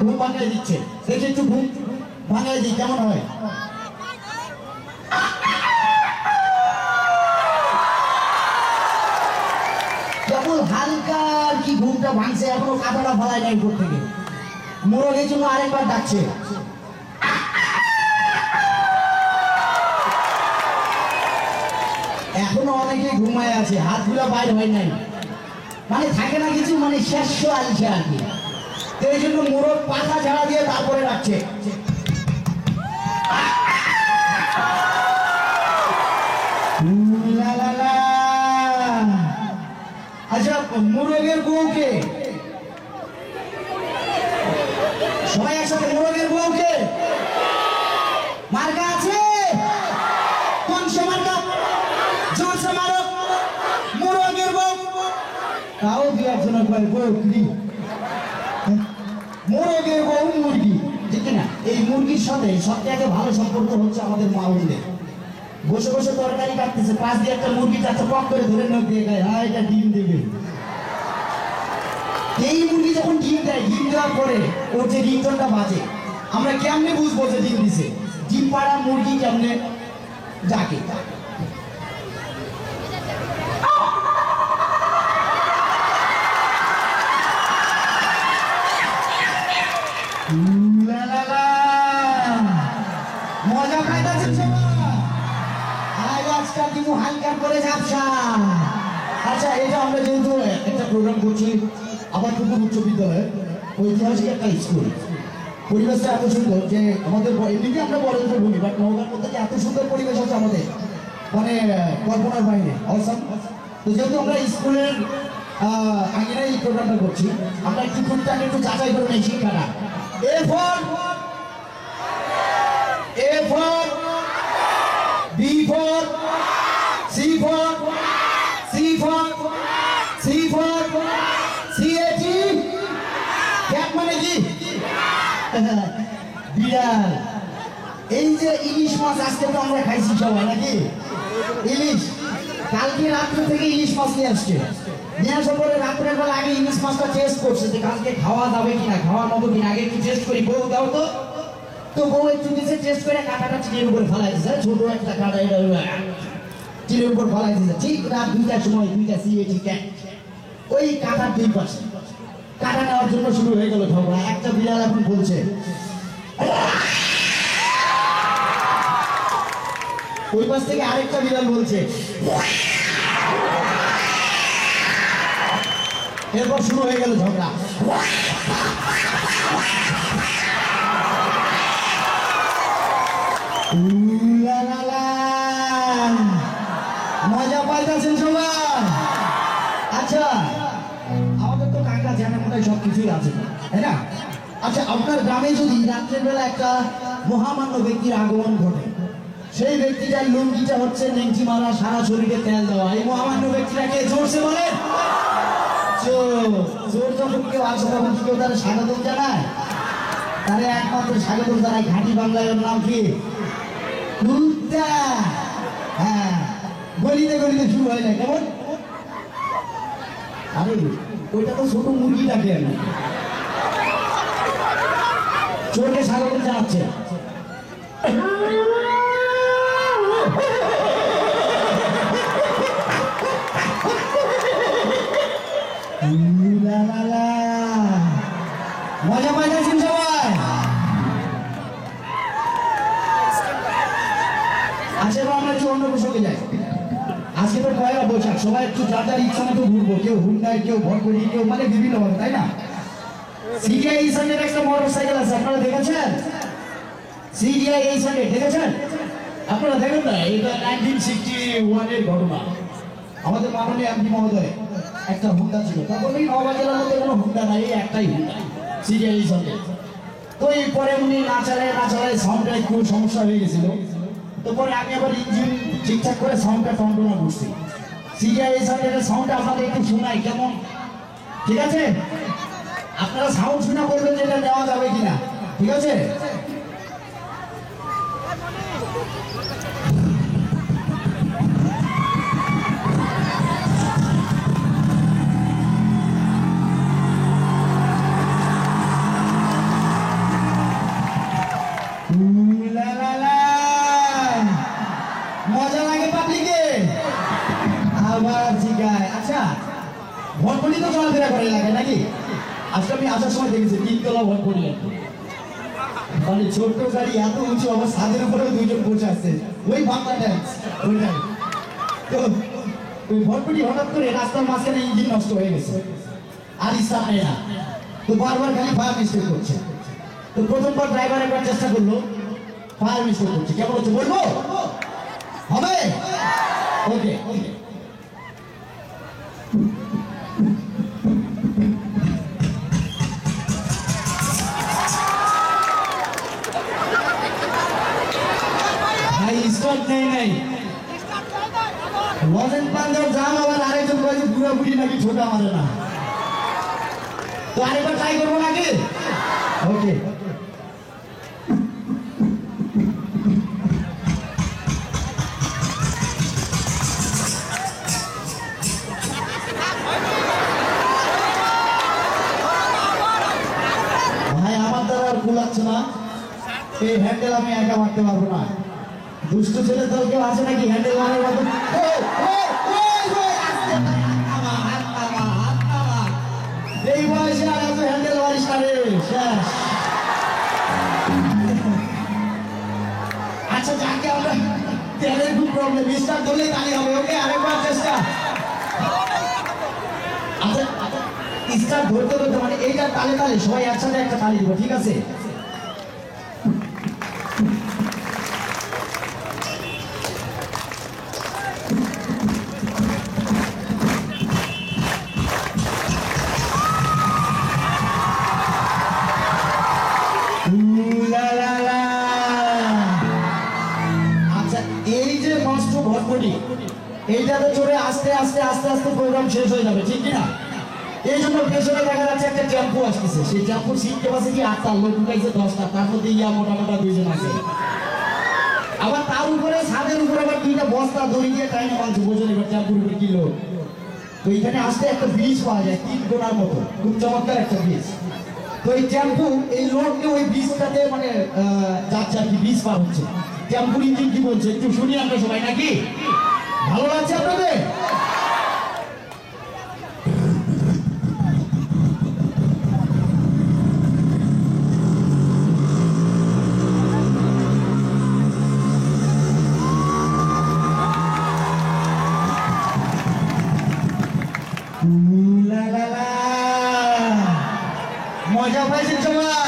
ঘুম ভাঙাই দিচ্ছে, দেখি একটু ঘুম ভাঙাই দিই কেমন হয়। কেবল হালকা আর কি ঘুমটা ভাঙছে, এখনো কাঁটাটা ফলায় নাই উপর থেকে। মোরগের জন্য আরেকবার ডাকছে। এখনো অনেকে ঘুমায় আছে, হাতগুলো বাইর হয় নাই, মানে থাকে না কিছু, মানে শেষ আলছে আর কি। তো এই জন্য মোরগ পাখা ঝাড়া দিয়ে তারপরে রাখছে। আচ্ছা, মোরগের বউকে সবাই একসাথে, মোরগের বউকে মার্কা আছে, কোন সে মার্কা? জোরসে মারো, মোরগের বউ। তাও দু একজনের কয় বকরি, মোরগের বউ মুরগি, ঠিক না? এই মুরগির সাথে সবথেকে ভালো সম্পর্ক হচ্ছে আমাদের মা বোনদের। বসে বসে তরকারি কাটতেছে, পাশ দিয়ে একটা মুরগি যাচ্ছে, পক করে ধরে নখ দিয়ে গায়ে, হ্যাঁ এটা ডিম দেবে। এই মুরগি যখন ডিম দেয়, ডিম দেওয়ার পরে ওর যে রিংটনটা বাজে, আমরা কেমনে বুঝবো যে ডিম দিছে? ডিম পাড়া মুরগি কেমনে ডাকে? মজা পাইতেছে সবাই? আজকাল কিন্তু হালকা করে ঝাপসা। আচ্ছা, এটা আমরা যেহেতু একটা প্রোগ্রাম করছি আবাদপুকুর উচ্চ বিদ্যালয়ে, ঐতিহাসিক একটা স্কুল, পরিবেশটা এত সুন্দর যে আমাদের এমনিতে আমরা বরেন্দ্র ভূমি, বাট নওগাঁর মধ্যে যে এত সুন্দর পরিবেশ আছে আমাদের, মানে কল্পনার বাইরে অসাম। তো যেহেতু আমরা স্কুলের আগেরাই এই প্রোগ্রামটা করছি, আমরা একটু টুকটাক একটু যাচাই করে নেই শিক্ষাটা। A for B for C for C for C for CAT, cat মানে কি? বিড়াল। এই যে ইলিশ মাছ আজকে তো আমরা খাইছি সবাই নাকি? ইলিশ কালকে রাত্রে থেকে ইলিশ মাছ নিয়ে আসছে, নিয়ে আসার পরে রাত্রের বেলা আগে ইলিশ মাছটা টেস্ট করছে যে কালকে খাওয়া যাবে কিনা, খাওয়ার মতো কিনা, আগে একটু টেস্ট করি, বউ দাও তো। তো বউ একটু দিয়েছে, টেস্ট করে কাঁটাটা চিনের উপরে ফেলাই দিয়েছে, ছোট একটা কাঁটা এটা চিনের উপর ফেলাই দিয়েছে। ঠিক রাত 2টার সময়, 2টা CAT ক্যাট ওই কাঁটার দুই পাশে কাঁটা নেওয়ার জন্য শুরু হয়ে গেল ঝগড়া। একটা বিড়াল এখন বলছে, ওই পাশ থেকে আরেকটা বিড়াল বলছে, এরপর শুরু হয়ে গেল ঝগড়া। মজা পাইতেছেন সবাই? আচ্ছা, আমাদের তো কাকা জানা মোটাই সবকিছুই আছে, তাই না? আচ্ছা, আপনার গ্রামে যদি রাত্রের বেলা একটা মহামান্য ব্যক্তির আগমন ঘটে, সেই ব্যক্তিটার লুঙ্গিটা হচ্ছে নেংটি মারা, সারা শরীরে তেল দেওয়া, এই মহামান্য ব্যক্তিটাকে জোরসে বলে চোর। যখন কেউ আসে তখন কেউ তারা স্বাগতম জানায়, তারা একমাত্র স্বাগতম জানায় ঘাঁটি বাংলায়। ওর নাম কি? হ্যাঁ, গলিতে গলিতে শুরু হয় না কেমন? আরে ওইটা তো ছোট মুরগিটাকে আমি চোরকে স্বাগত জানাচ্ছে। মজা পাইতেছেন সবাই? আচ্ছা, আমরা একটু অন্য প্রসঙ্গে যাই। আজকে তো পয়লা বৈশাখ, সবাই একটু যার যার ইচ্ছা মতো ঘুরবো, কেউ হুন্ডায়, কেউ ভরকরি, কেউ মানে বিভিন্ন ভাবে, তাই না? সিডিআই এই সাইডের একটা মোটরসাইকেল আছে, আপনারা দেখেছেন? সিডিআই এই সাইডে দেখেছেন? আপনারা দেখেন না? এটা 1961 এর ঘটনা। আমাদের মাননীয় এমপি মহোদয় একটা হুন্ডা ছিল, তখন এই নওগাঁ জেলার মধ্যে কোনো হুন্ডা নাই, একটাই হুন্ডা সিডিআই এই সাইডে। তো এই পরে উনি না চালায় সাউন্ডটা একটু সমস্যা হয়ে গেছিল। তো পরে আমি আবার ইঞ্জিন ঠিকঠাক করে সাউন্ডটা টনটনা করছি। সিডিআই এই সাইডের সাউন্ডটা আপনাদের একটু শোনাই কেমন, ঠিক আছে? আপনারা সাউন্ড শোনা বলবেন যে এটা নেওয়া যাবে কিনা, ঠিক আছে? চলাফেরা করে এলাকায় নাকি? আজকে আমি আসার সময় দেখেছি 3 তলা ভর করি, মানে ছোট্ট গাড়ি এত উঁচু, আমার ছাদের উপরে 2 জন বসে আছে, ওই বাংলা ড্যান্স ওইটাই। তো ওই ভটপটি হঠাৎ করে রাস্তার মাঝখানে ইঞ্জিন নষ্ট হয়ে গেছে, আর স্টার্ট নেয় না, তো বারবার খালি ফায়ার মিস্টেক করছে। তো প্রথমবার ড্রাইভার একবার চেষ্টা করলো, ফায়ার মিস্টেক করছে, কেমন হচ্ছে বলবো? হবে? ওকে ওকে। ভাই স্টার্ট নেই লজেন পাঞ্জাব জাম, আবার আরেকজন বলছে পুরোপুরি নাকি ছোটা মারে না, তো আরেকবার ট্রাই করবো নাকি? ওকে। ভাই আমার দ্বারা আর কুলাচ্ছে না, এই হ্যান্ডেল আমি একা মারতে পারবো না। দুষ্ট ছেলে দল কেউ আছে নাকি হ্যান্ডেল মারার মতো? এই বয়সে আর এত হ্যান্ডেল মারিস না রে, শেষ। আচ্ছা যাকে আমরা তেলের খুব প্রবলেম, স্টার্ট ধরলেই তালি হবে। ওকে আরেকবার চেষ্টা। আচ্ছা স্টার্ট ধরতে ধরতে মানে এইটা তালে তালে সবাই একসাথে একটা তালি দিব, ঠিক আছে? আচ্ছা এই যে নষ্ট ভটভটি, এইটাতে চড়ে আস্তে আস্তে আস্তে আস্তে প্রোগ্রাম শেষ হয়ে যাবে, ঠিক কিনা? এই জন্য পেছনে দেখা যাচ্ছে একটা টেম্পো আসতেছে, সেই টেম্পোর সিট ক্যাপাসিটি 8টা, লোক উঠাইছে 10টা, তার মধ্যে ইয়া মোটা মোটা 2 জন আছে। আবার তার উপরে ছাদের উপরে আবার 2টা বস্তা দড়ি দিয়ে টাইনে বাঁধছে, বোঝেন এবার টেম্পোর উপরে কি লোক। তো এখানে আসতে একটা ব্রিজ পাওয়া যায় 3 কোণার মতো, খুব চমৎকার একটা ব্রিজ। তো এই টেম্পু এই লোড নিয়ে ওই ব্রিজটাতে মানে যাচ্ছে আর কি, ব্রিজ পার হচ্ছে। টেম্পুর ইঞ্জিন কি বলছে একটু শুনি আমরা সবাই, নাকি ভালো লাগছে আপনাদের? মজা পাইছেন সবাই?